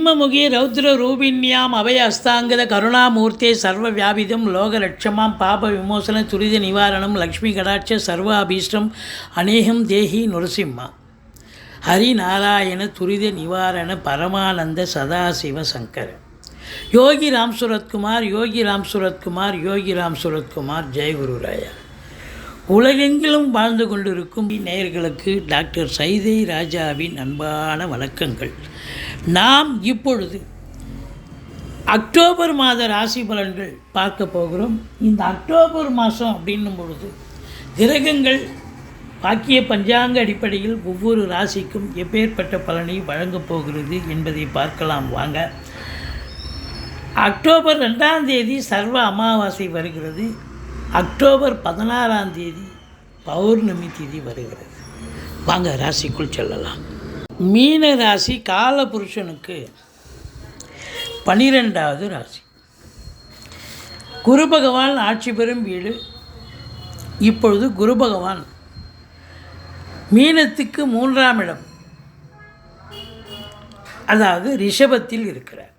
சிம்மமுகி ரௌத்ர ரூபிண்யாம் அபய அஸ்தாங்கத கருணாமூர்த்தே சர்வ வியாபிதம் லோகலட்சமாம் பாப விமோசன துரித நிவாரணம் லக்ஷ்மி கடாட்ச சர்வாபீஷ்டம் அநேகம் தேஹி நுரசிம்மா ஹரிநாராயண துரித நிவாரண பரமானந்த சதாசிவ சங்கர யோகி ராம் சுரத்குமார் யோகி ராம் சுரத்குமார் யோகி ராம் சுரத்குமார் ஜெய் குருராயா. உலகெங்கிலும் வாழ்ந்து கொண்டிருக்கும் நேயர்களுக்கு டாக்டர் சைதை ராஜாவின் அன்பான வணக்கங்கள். நாம் இப்பொழுது அக்டோபர் மாத ராசி பலன்கள் பார்க்க போகிறோம். இந்த அக்டோபர் மாதம் அப்படின்னும் பொழுது கிரகங்கள் வாக்கிய பஞ்சாங்க அடிப்படையில் ஒவ்வொரு ராசிக்கும் எப்பேற்பட்ட பலனை வழங்கப் போகிறது என்பதை பார்க்கலாம் வாங்க. அக்டோபர் 2ஆம் தேதி சர்வ அமாவாசை வருகிறது. அக்டோபர் 16ஆம் தேதி பௌர்ணமி திதி வருகிறது. வாங்க ராசிக்குள் செல்லலாம். மீன ராசி காலபுருஷனுக்கு 12வது ராசி. குரு பகவான் ஆட்சி பெறும் வீடு. இப்பொழுது குரு பகவான் மீனத்துக்கு 3ஆம் இடம், அதாவது ரிஷபத்தில் இருக்கிறார்.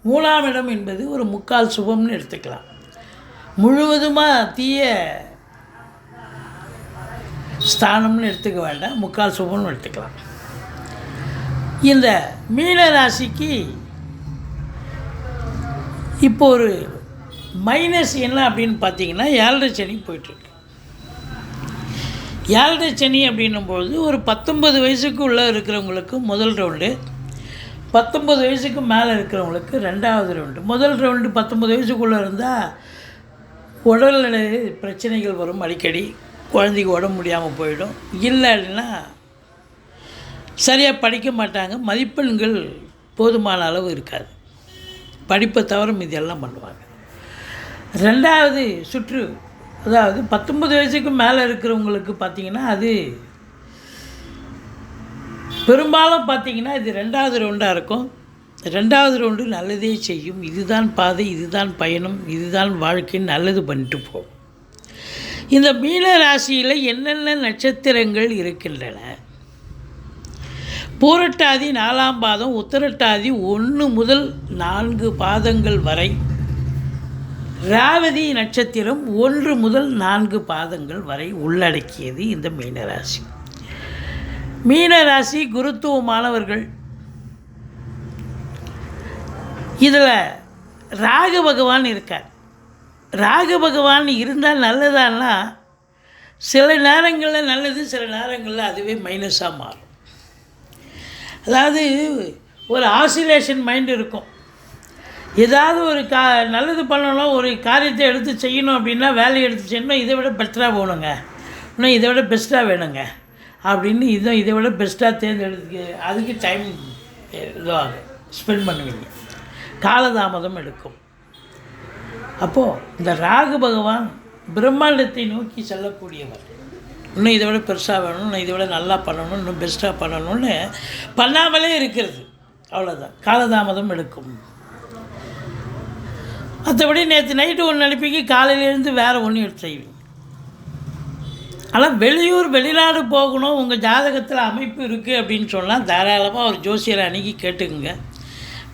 3ஆம் இடம் என்பது ஒரு முக்கால் சுபம்னு எடுத்துக்கலாம். முழுவதுமாக தீய ஸ்தானம்னு எடுத்துக்க வேண்டாம், முக்கால் சுபம்னு எடுத்துக்கலாம். இந்த மீன ராசிக்கு இப்போ ஒரு மைனஸ் என்ன அப்படின்னு பார்த்தீங்கன்னா 7.5 சனி போயிட்டுருக்கு. 7.5 சனி அப்படின்னும்போது ஒரு 19 வயசுக்கு உள்ளே இருக்கிறவங்களுக்கு முதல் ரவுண்டு, 19 வயசுக்கு மேலே இருக்கிறவங்களுக்கு 2வது ரவுண்டு. முதல் ரவுண்டு 19 வயசுக்குள்ளே இருந்தால் உடல்நிலை பிரச்சனைகள் வரும், அடிக்கடி குழந்தைக்கு உடம்பு முடியாமல் போயிடும். இல்லை அப்படின்னா சரியாக படிக்க மாட்டாங்க, மதிப்பெண்கள் போதுமான அளவு இருக்காது, படிப்பை தவிர இதெல்லாம் பண்ணுவாங்க. 2வது சுற்று, அதாவது 19 வயசுக்கு மேலே இருக்கிறவங்களுக்கு பார்த்திங்கன்னா அது பெரும்பாலும் பார்த்திங்கன்னா இது 2வது ரவுண்டாக இருக்கும். 2வது ரவுண்டு நல்லதே செய்யும். இதுதான் பாதை, இதுதான் பயணம், இதுதான் வாழ்க்கைன்னு நல்லது பண்ணிட்டு போகும். இந்த மீன ராசியில் என்னென்ன நட்சத்திரங்கள் இருக்கின்றன? பூரட்டாதி 4ஆம் பாதம், உத்திரட்டாதி 1 முதல் 4 பாதங்கள் வரை, ரேவதி நட்சத்திரம் 1 முதல் 4 பாதங்கள் வரை உள்ளடக்கியது இந்த மீனராசி. மீனராசி குருத்துவமானவர்கள். இதில் ராகு பகவான் இருக்கார். ராகு பகவான் இருந்தால் நல்லதான்னா சில நேரங்களில் நல்லது, சில நேரங்களில் அதுவே மைனஸாக மாறும். அதாவது ஒரு ஆசிலேஷன் மைண்ட் இருக்கும். ஏதாவது ஒரு நல்லது பண்ணணும், ஒரு காரியத்தை எடுத்து செய்யணும் அப்படின்னா, வேலையை எடுத்து செய்யணும், இதை விட பெட்டராக போகணுங்க, இன்னும் இதை விட பெஸ்ட்டாக வேணுங்க அப்படின்னு இதை விட பெஸ்ட்டாக தேர்ந்தெடுத்து அதுக்கு டைம் இதுவாக ஸ்பெண்ட் பண்ணுவீங்க, காலதாமதம் எடுக்கும். அப்போது இந்த ராகு பகவான் பிரம்மாண்டத்தை நோக்கி செல்லக்கூடியவர். இன்னும் இதை விட பெருசாக வேணும், இன்னும் இதை விட நல்லா பண்ணணும், இன்னும் பெஸ்ட்டாக பண்ணணும்னு பண்ணாமலே இருக்கிறது, அவ்வளோதான், காலதாமதம் எடுக்கும். மற்றபடி நேற்று நைட்டு ஒன்று நினைப்பீங்க, காலையிலேருந்து வேறு ஒன்று எடுத்து செய்வீங்க. ஆனால் வெளியூர் வெளிநாடு போகணும், உங்கள் ஜாதகத்தில் அமைப்பு இருக்குது அப்படின்னு சொன்னால் தாராளமாக ஒரு ஜோசியரை அணுகி கேட்டுக்குங்க.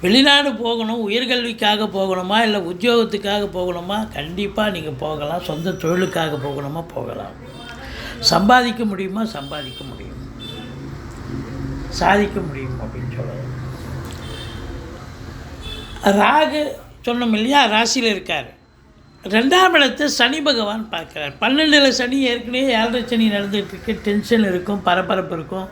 வெளிநாடு போகணும், உயர்கல்விக்காக போகணுமா இல்லை உத்தியோகத்துக்காக போகணுமா, கண்டிப்பாக நீங்கள் போகலாம். சொந்த தொழிலுக்காக போகணுமா போகலாம். சம்பாதிக்க முடியுமா, சம்பாதிக்க முடியும், சாதிக்க முடியும் அப்படின்னு சொல்லலாம். ராகு சொன்னோம் இல்லையா, ராசியில் இருக்கார். 2ஆம் இடத்தை சனி பகவான் பார்க்குறார். 12ல் சனி, ஏற்கனவே 7.5 சனி நடந்துகிட்ருக்கு. டென்ஷன் இருக்கும், பரபரப்பு இருக்கும்,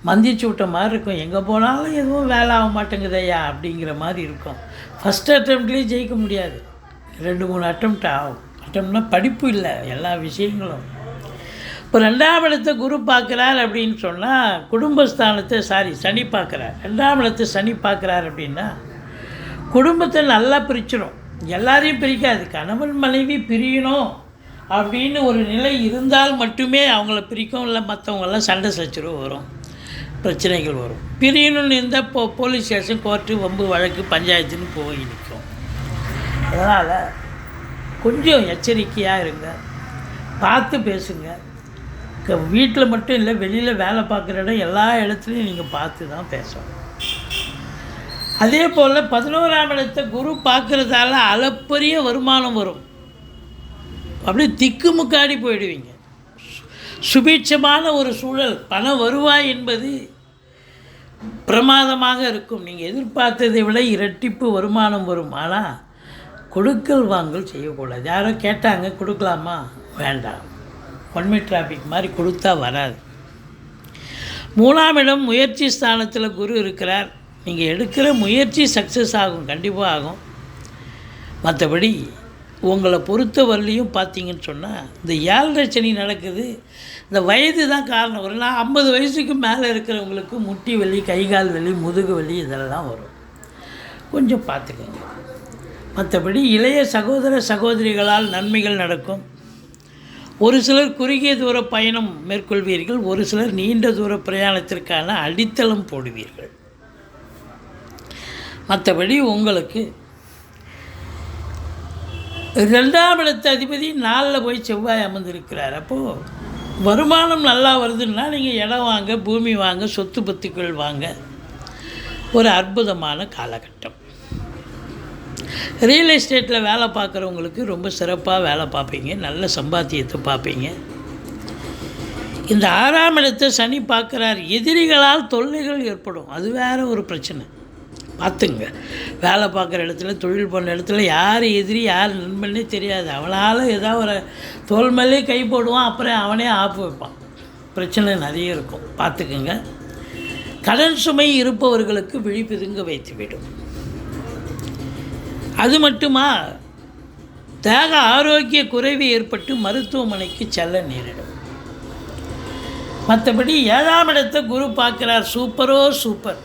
மந்திச்சு விட்ட மாதிரி இருக்கும், எங்கே போனாலும் எதுவும் வேலை ஆக மாட்டேங்குதையா அப்படிங்கிற மாதிரி இருக்கும். ஃபஸ்ட் அட்டம்ப்ட்லேயே ஜெயிக்க முடியாது, 2-3 அட்டம்ப்ட் ஆகும். அட்டம்ப்ட்னா படிப்பு இல்லை, எல்லா விஷயங்களும். இப்போ 2ஆம் இடத்தை குரு பார்க்குறார் அப்படின்னு சொன்னால் குடும்பஸ்தானத்தை சனி பார்க்குறார். 2ஆம் இடத்தை சனி பார்க்குறார் அப்படின்னா குடும்பத்தை நல்லா பிரிச்சிடும். எல்லாரையும் பிரிக்காது, கணவன் மனைவி பிரியணும் அப்படின்னு ஒரு நிலை இருந்தால் மட்டுமே அவங்கள பிரிக்கும். இல்லை மற்றவங்கெல்லாம் சண்டை சச்சரவு வரும், பிரச்சனைகள் வரும். பிரியணும்னு இருந்தால் போலீஸ் ஸ்டேஷன், கோர்ட்டு, வம்பு வழக்கு, பஞ்சாயத்துன்னு போய் நிற்கும். அதனால் கொஞ்சம் எச்சரிக்கையாக இருங்க, பார்த்து பேசுங்க. வீட்டில் மட்டும் இல்லை, வெளியில் வேலை பார்க்குற இடம் எல்லா இடத்துலையும் நீங்கள் பார்த்து தான் பேசணும். அதே போல் 11ஆம் இடத்தை குரு பார்க்குறதால அளப்பரிய வருமானம் வரும். அப்படியே திக்குமுக்காடி போயிடுவீங்க. சுபீட்சமான ஒரு சூழல், பண வருவாய் என்பது பிரமாதமாக இருக்கும். நீங்கள் எதிர்பார்த்ததை விட இரட்டிப்பு வருமானம் வரும். ஆனால் கொடுக்கல் வாங்கல் செய்யக்கூடாது. யாரோ கேட்டாங்க கொடுக்கலாமா, வேண்டாம். ஒன்மே டிராஃபிக் மாதிரி கொடுத்தா வராது. 3ஆம் இடம் முயற்சி ஸ்தானத்தில் குரு இருக்கிறார். நீங்கள் எடுக்கிற முயற்சி சக்ஸஸ் ஆகும், கண்டிப்பாக ஆகும். மற்றபடி உங்களை பொறுத்த வரலையும் பார்த்தீங்கன்னு சொன்னால் இந்த 7.5 சனி நடக்குது. இந்த வயது தான் காரணம். ஒரு 50 வயசுக்கு மேலே இருக்கிறவங்களுக்கு முட்டி வலி, கைகால் வலி, முதுகு வலி இதெல்லாம் வரும். கொஞ்சம் பார்த்துக்கோங்க. மற்றபடி இளைய சகோதர சகோதரிகளால் நன்மைகள் நடக்கும். ஒரு சிலர் குறுகிய தூர பயணம் மேற்கொள்வீர்கள். ஒரு சிலர் நீண்ட தூர பிரயாணத்திற்கான அடித்தளம் போடுவீர்கள். மற்றபடி உங்களுக்கு 2ஆம் இடத்து அதிபதி 4ல் போய் செவ்வாய் அமர்ந்திருக்கிறார். அப்போது வருமானம் நல்லா வருதுன்னா நீங்கள் இடம் வாங்க, பூமி வாங்க, சொத்து பத்துக்கள் வாங்க ஒரு அற்புதமான காலகட்டம். ரியல் எஸ்டேட்டில் வேலை பார்க்குறவங்களுக்கு ரொம்ப சிறப்பாக வேலை பார்ப்பீங்க, நல்ல சம்பாத்தியத்தை பார்ப்பீங்க. இந்த 6ஆம் இடத்தை சனி பார்க்குறார். எதிரிகளால் தொல்லைகள் ஏற்படும், அது வேறு ஒரு பிரச்சனை. பார்த்துங்க, வேலை பார்க்குற இடத்துல, தொழில் பண்ணுற இடத்துல யார் எதிரி யார் நண்பன்னே தெரியாது. அவனால் ஏதாவது ஒரு தோல் மேலே கை போடுவான், அப்புறம் அவனே ஆப்பு வைப்பான். பிரச்சனை நிறைய இருக்கும், பார்த்துக்குங்க. கடன் சுமை இருப்பவர்களுக்கு விழிப்புதுங்க வைத்துவிடும். அது மட்டுமா, தேக ஆரோக்கிய குறைவு ஏற்பட்டு மருத்துவமனைக்கு செல்ல நேரிடும். மற்றபடி 7ஆம் இடத்தை குரு பார்க்குறார். சூப்பரோ சூப்பர்.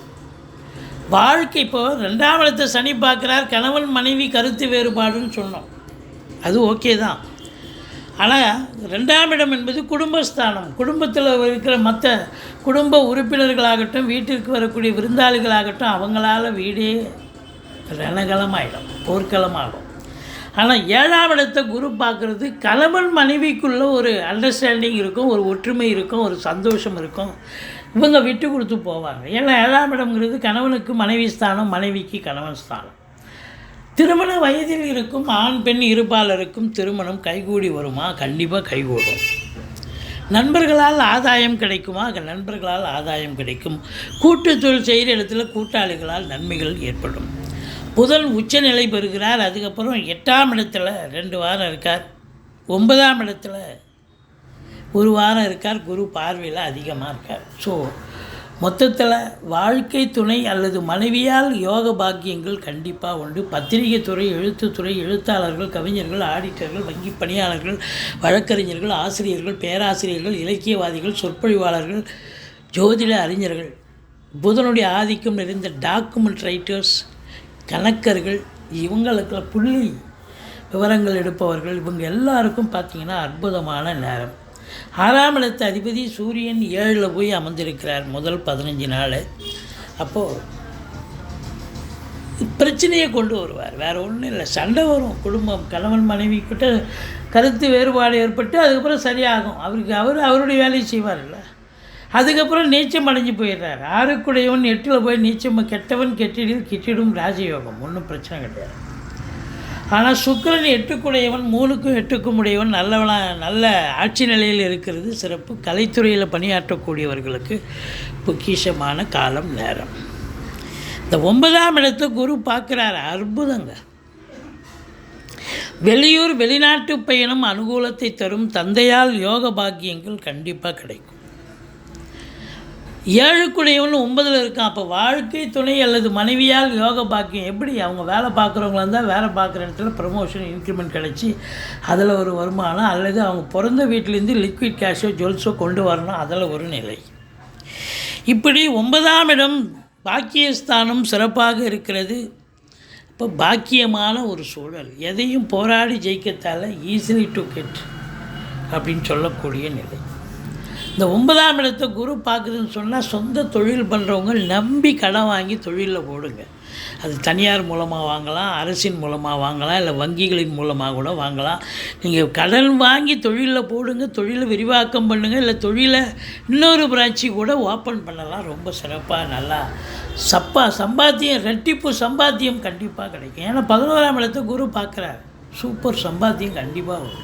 வாழ்க்கை இப்போது 2ஆம் இடத்தை சனி பார்க்குறார். கணவன் மனைவி கருத்து வேறுபாடுன்னு சொன்னோம், அது ஓகே தான். ஆனால் 2ஆம் இடம் என்பது குடும்பஸ்தானம். குடும்பத்தில் இருக்கிற மற்ற குடும்ப உறுப்பினர்களாகட்டும், வீட்டிற்கு வரக்கூடிய விருந்தாளிகளாகட்டும், அவங்களால வீடே ரணகலமாயிடும், போர்க்களமாகும். ஆனால் 7ஆம் இடத்தை குரு பார்க்குறது கணவன் மனைவிக்குள்ள ஒரு அண்டர்ஸ்டாண்டிங் இருக்கும், ஒரு ஒற்றுமை இருக்கும், ஒரு சந்தோஷம் இருக்கும். இவங்க விட்டு கொடுத்து போவாங்க. ஏன்னா 7ஆம் இடம்ங்கிறது கணவனுக்கு மனைவி ஸ்தானம், மனைவிக்கு கணவன் ஸ்தானம். திருமண வயதில் இருக்கும் ஆண் பெண் இருபாலருக்கும் திருமணம் கைகூடி வருமா? கண்டிப்பாக கைகூடும். நண்பர்களால் ஆதாயம் கிடைக்குமா? நண்பர்களால் ஆதாயம் கிடைக்கும். கூட்டு தொழில் செய்கிற இடத்துல கூட்டாளிகளால் நன்மைகள் ஏற்படும். புதன் உச்சநிலை பெறுகிறார். அதுக்கப்புறம் 8ஆம் இடத்துல 2 வாரம் இருக்கார். 9ஆம் இடத்துல 1 வாரம் இருக்கார். குரு பார்வையில் அதிகமாக இருக்கார். ஸோ மொத்தத்தில் வாழ்க்கை துணை அல்லது மனைவியால் யோக பாக்கியங்கள் கண்டிப்பாக உண்டு. பத்திரிகை துறை, எழுத்துத்துறை, எழுத்தாளர்கள், கவிஞர்கள், ஆடிட்டர்கள், வங்கி பணியாளர்கள், வழக்கறிஞர்கள், ஆசிரியர்கள், பேராசிரியர்கள், இலக்கியவாதிகள், சொற்பொழிவாளர்கள், ஜோதிட அறிஞர்கள், புதனுடைய ஆதிக்கம் நிறைந்த டாக்குமெண்ட் ரைட்டர்ஸ், கணக்கர்கள், இவங்களுக்கு புள்ளி விவரங்கள் எடுப்பவர்கள், இவங்க எல்லாருக்கும் பார்த்திங்கன்னா அற்புதமான நேரம். 6ஆம் இடத்து அதிபதி சூரியன் 7ல் போய் அமர்ந்திருக்கிறார் முதல் 15 நாள். அப்போது பிரச்சனையை கொண்டு வருவார். வேறு ஒன்றும் இல்லை, சண்டை வரும். குடும்பம் கணவன் மனைவி கிட்ட கருத்து வேறுபாடு ஏற்பட்டு அதுக்கப்புறம் சரியாகும். அவருடைய வேலையை செய்வார் இல்லை. அதுக்கப்புறம் நீச்சம் அடைஞ்சு போயிடுறார். 6க்குடையவன் 8ல் போய் நீச்சம், கெட்டவன் கெட்டிடில் கிட்டிடும் ராஜயோகம், ஒன்றும் பிரச்சனை கிடையாது. ஆனால் சுக்கிரன் 8க்குடையவன் 3க்கும் 8க்கும் உடையவன் நல்ல ஆட்சி நிலையில் இருக்கிறது சிறப்பு. கலைத்துறையில் பணியாற்றக்கூடியவர்களுக்கு பொக்கிஷமான காலம் நேரம். இந்த 9ஆம் இடத்தை குரு பார்க்குறார். அற்புதங்க. வெளியூர் வெளிநாட்டு பயணம் அனுகூலத்தை தரும். தந்தையால் யோக பாக்கியங்கள் கண்டிப்பாக கிடைக்கும். 7க்குடையவன் 9ல் இருக்கான். அப்போ வாழ்க்கை துணை அல்லது மனைவியால் யோக பாக்கியம். எப்படி அவங்க வேலை பார்க்குறவங்களா இருந்தால் வேலை பார்க்குற இடத்துல ப்ரமோஷன், இன்க்ரிமெண்ட் கிடச்சி அதில் ஒரு வருமானம், அல்லது அவங்க பிறந்த வீட்டிலேருந்து லிக்விட் கேஷோ ஜுவல்ஸோ கொண்டு வரணும், அதில் ஒரு நிலை. இப்படி 9ஆம் இடம் பாக்கியஸ்தானம் சிறப்பாக இருக்கிறது. இப்போ பாக்கியமான ஒரு சூழல். எதையும் போராடி ஜெயிக்கத்தால் ஈஸிலி டு கெட் அப்படின்னு சொல்லக்கூடிய நிலை. இந்த 9ஆம் இடத்தை குரு பார்க்குதுன்னு சொன்னால் சொந்த தொழில் பண்ணுறவங்க நம்பி கடன் வாங்கி தொழிலில் போடுங்க. அது தனியார் மூலமாக வாங்கலாம், அரசின் மூலமாக வாங்கலாம், இல்லை வங்கிகளின் மூலமாக கூட வாங்கலாம். நீங்கள் கடன் வாங்கி தொழிலில் போடுங்க, தொழிலை விரிவாக்கம் பண்ணுங்கள், இல்லை தொழிலை இன்னொரு பிரான்ச்சி கூட ஓப்பன் பண்ணலாம். ரொம்ப சிறப்பாக நல்லா சம்பாத்தியம், ரெட்டிப்பு சம்பாத்தியம் கண்டிப்பாக கிடைக்கும். ஏன்னா 11ஆம் இடத்தை குரு பார்க்குறாரு. சூப்பர் சம்பாத்தியம் கண்டிப்பாக வரும்.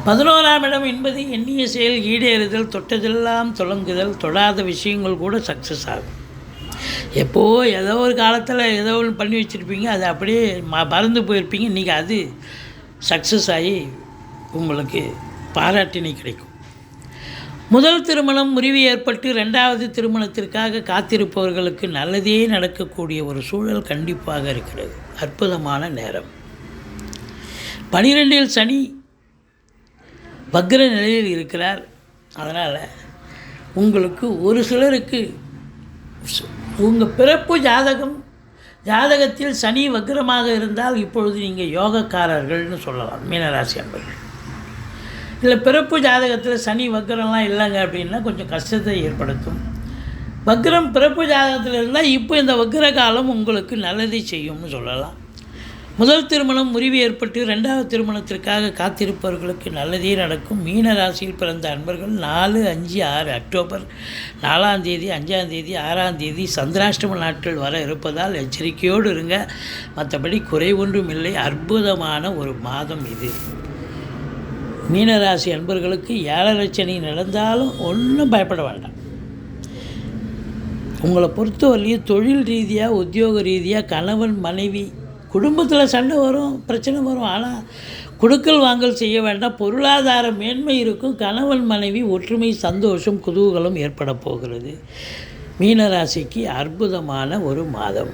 11ஆம் இடம் என்பது எண்ணிய செயல் ஈடேறுதல், தொட்டதெல்லாம் தொடங்குதல், தொடாத விஷயங்கள் கூட சக்ஸஸ் ஆகும். எப்போது ஏதோ ஒரு காலத்தில் ஏதோ ஒன்று பண்ணி வச்சுருப்பீங்க, அது அப்படியே மறந்து போயிருப்பீங்க. இன்றைக்கி அது சக்ஸஸ் ஆகி உங்களுக்கு பாராட்டினை கிடைக்கும். முதல் திருமணம் முறிவு ஏற்பட்டு 2வது திருமணத்திற்காக காத்திருப்பவர்களுக்கு நல்லதே நடக்கக்கூடிய ஒரு சூழல் கண்டிப்பாக இருக்கிறது. அற்புதமான நேரம். 12இல் சனி வக்ர நிலையில் இருக்கிறார். அதனால் உங்களுக்கு ஒரு சிலருக்கு உங்கள் பிறப்பு ஜாதகத்தில் சனி வக்ரமாக இருந்தால் இப்பொழுது நீங்கள் யோகக்காரர்கள்னு சொல்லலாம். மீனராசி அன்பர்கள். இல்லை பிறப்பு ஜாதகத்தில் சனி வக்ரம்லாம் இல்லைங்க அப்படின்னா கொஞ்சம் கஷ்டத்தை ஏற்படுத்தும். வக்ரம் பிறப்பு ஜாதகத்தில் இருந்தால் இப்போ இந்த வக்ர காலம் உங்களுக்கு நல்லதை செய்யும்னு சொல்லலாம். முதல் திருமணம் முறிவு ஏற்பட்டு 2வது திருமணத்திற்காக காத்திருப்பவர்களுக்கு நல்லதே நடக்கும். மீன ராசியில் பிறந்த அன்பர்கள் 4, 5, 6 அக்டோபர் 4ஆம் தேதி, 5ஆம் தேதி, 6ஆம் தேதி சந்திராஷ்டம நாட்கள் வர இருப்பதால் எச்சரிக்கையோடு இருங்க. மற்றபடி குறை ஒன்றும் இல்லை. அற்புதமான ஒரு மாதம் இது. மீனராசி அன்பர்களுக்கு 7 சனி நடந்தாலும் ஒன்றும் பயப்பட வேண்டாம். உங்களை பொறுத்தவரையிலையும் தொழில் ரீதியாக, உத்தியோக ரீதியாக, கணவன் மனைவி குடும்பத்தில் சண்டை வரும், பிரச்சனை வரும். ஆனால் கொடுக்கல் வாங்கல் செய்ய வேண்டாம். பொருளாதார மேன்மை இருக்கும். கணவன் மனைவி ஒற்றுமை, சந்தோஷம், குதூகலம் ஏற்பட போகிறது. மீனராசிக்கு அற்புதமான ஒரு மாதம்.